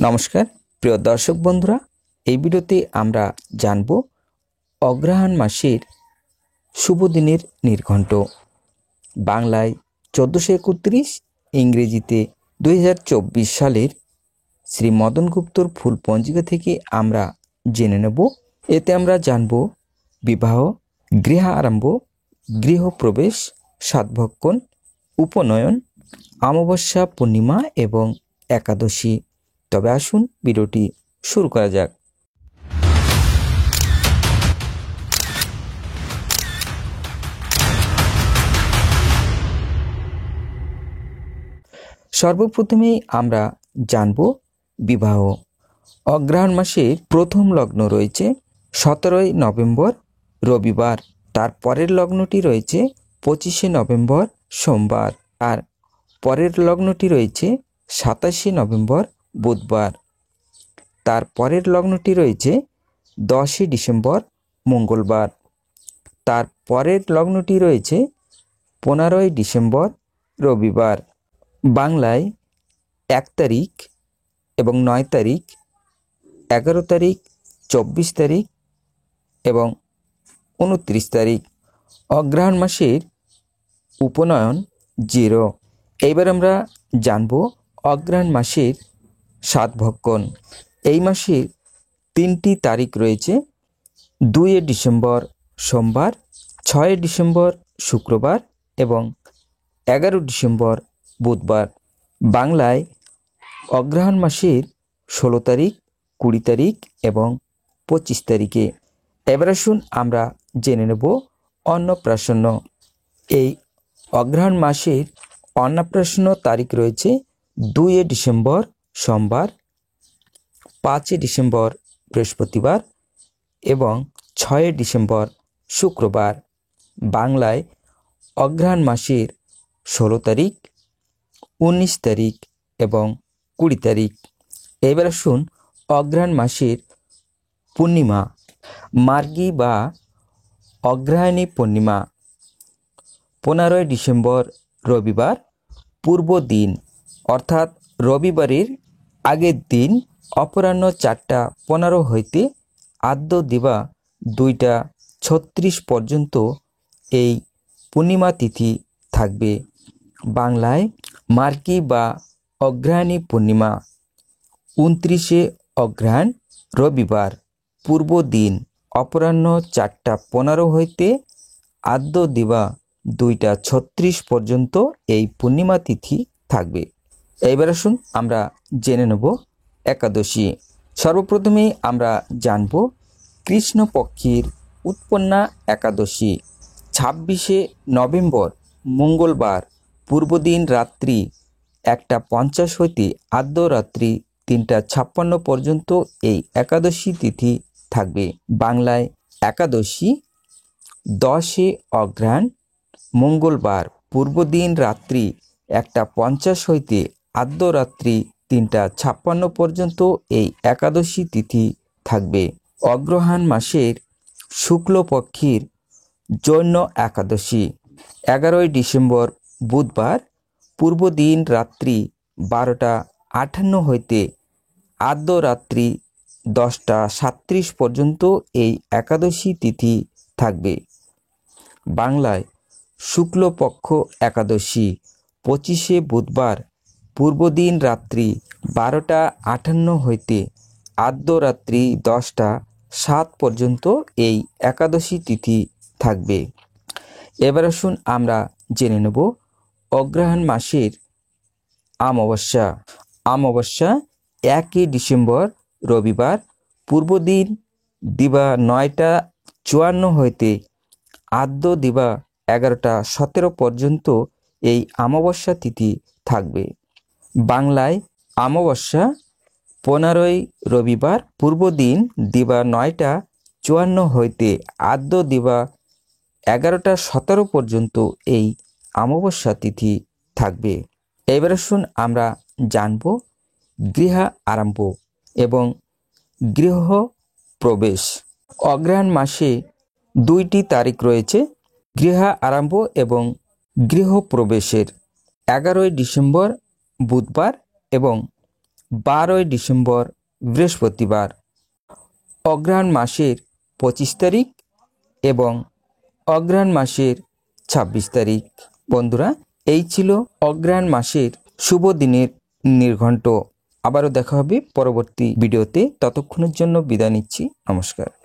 নমস্কার প্রিয় দর্শক বন্ধুরা, এই ভিডিওতে আমরা জানব অগ্রহায়ণ মাসের শুভ দিনের নির্ঘণ্ট। বাংলায় 1431, ইংরেজিতে 2024 সালের শ্রী মদন গুপ্তর ফুল পঞ্জিকা থেকে আমরা জেনে নেব। এতে আমরা জানব বিবাহ, গৃহ আরম্ভ, গৃহপ্রবেশ, সাতভক্ষণ, উপনয়ন, অমাবস্যা, পূর্ণিমা এবং একাদশী। তবে আসুন ভিডিওটি শুরু করা যাক। সর্বপ্রথমেই আমরা জানব বিবাহ। অগ্রহায়ণ মাসের প্রথম লগ্ন রয়েছে 17 নভেম্বর রবিবার। তার পরের লগ্নটি রয়েছে 25 নভেম্বর সোমবার। আর পরের লগ্নটি রয়েছে 27 নভেম্বর বুধবার। তার পরের লগ্নটি রয়েছে 10 ডিসেম্বর মঙ্গলবার। তার পরের লগ্নটি রয়েছে 15 ডিসেম্বর রবিবার। বাংলায় 1 তারিখ এবং 9 তারিখ, 11 তারিখ, 24 তারিখ এবং 29 তারিখ। অগ্রহায়ণ মাসের উপনয়ন 0। এইবার আমরা জানব অগ্রহায়ণ মাসের সাতভক্ষণ। এই মাসে 3টি তারিখ রয়েছে: 2 ডিসেম্বর সোমবার, 6 ডিসেম্বর শুক্রবার এবং 11 ডিসেম্বর বুধবার। বাংলায় অগ্রহায়ণ মাসের 16 তারিখ, 20 তারিখ এবং 25 তারিখে। এবার আসুন আমরা জেনে নেব অন্নপ্রাশন। এই অগ্রহায়ণ মাসের অন্নপ্রাশন তারিখ রয়েছে 2 ডিসেম্বর সোমবার, 5 ডিসেম্বর বৃহস্পতিবার এবং 6 ডিসেম্বর শুক্রবার। বাংলায় অগ্রহায়ণ মাসের 16 তারিখ, 19 তারিখ এবং 20 তারিখ। এবার আসুন অগ্রহায়ণ মাসের পূর্ণিমা। মার্গী বা অগ্রহায়ণী পূর্ণিমা 15 ডিসেম্বর রবিবার পূর্ব দিন, অর্থাৎ রবিবারের আগের দিন অপরাহ্ন 4:15 হইতে আদ্য দিবা 2:36 পর্যন্ত এই পূর্ণিমা তিথি থাকবে। বাংলায় মার্গী বা অগ্রহায়ণী পূর্ণিমা 29 অগ্রহায়ণ রবিবার পূর্ব দিন অপরাহ্ন 4:15 হইতে আদ্য দিবা 2:36 পর্যন্ত এই পূর্ণিমা তিথি থাকবে। এইবার আসুন আমরা জেনে নেব একাদশী। সর্বপ্রথমেই আমরা জানব কৃষ্ণপক্ষের উৎপন্না একাদশী 26 নভেম্বর মঙ্গলবার পূর্বদিন রাত্রি 1:50 হইতে আদ্য রাত্রি 3:56 পর্যন্ত এই একাদশী তিথি থাকবে। বাংলায় একাদশী 10 অগ্রহায়ণ মঙ্গলবার পূর্বদিন রাত্রি 1:50 হইতে আদ্য রাত্রি 3:56 পর্যন্ত এই একাদশী তিথি থাকবে। অগ্রহায়ণ মাসের শুক্লপক্ষের জৈন একাদশী 11 ডিসেম্বর বুধবার পূর্বদিন রাত্রি 12:58 হইতে আদ্য রাত্রি 10:37 পর্যন্ত এই একাদশী তিথি থাকবে। বাংলায় শুক্লপক্ষ একাদশী 25 বুধবার পূর্বদিন রাত্রি 12:58 হইতে আদ্য রাত্রি 10:07 পর্যন্ত এই একাদশী তিথি থাকবে। এবার আসুন আমরা জেনে নেব অগ্রহায়ণ মাসের অমাবস্যা। অমাবস্যা 1 ডিসেম্বর রবিবার পূর্বদিন দিবা 9:54 হইতে আদ্য দিবা 11:17 পর্যন্ত এই অমাবস্যা তিথি থাকবে। বাংলায় অমাবস্যা 15 রবিবার পূর্বদিন দিবা 9:54 হইতে আদ্য দিবা 11:17 পর্যন্ত এই অমাবস্যা তিথি থাকবে। এবার আসুন আমরা জানব গৃহ আরম্ভ এবং গৃহ প্রবেশ। অগ্রহায়ণ মাসে 2টি তারিখ রয়েছে গৃহ আরম্ভ এবং গৃহ প্রবেশের: 11 ডিসেম্বর বুধবার এবং 12ই ডিসেম্বর বৃহস্পতিবার। অগ্রহায়ণ মাসের 25 তারিখ এবং অগ্রহায়ণ মাসের 26 তারিখ। বন্ধুরা, এই ছিল অগ্রহায়ণ মাসের শুভ দিনের নির্ঘণ্ট। আবারও দেখা হবে পরবর্তী ভিডিওতে। ততক্ষণের জন্য বিদায় নিচ্ছি। নমস্কার।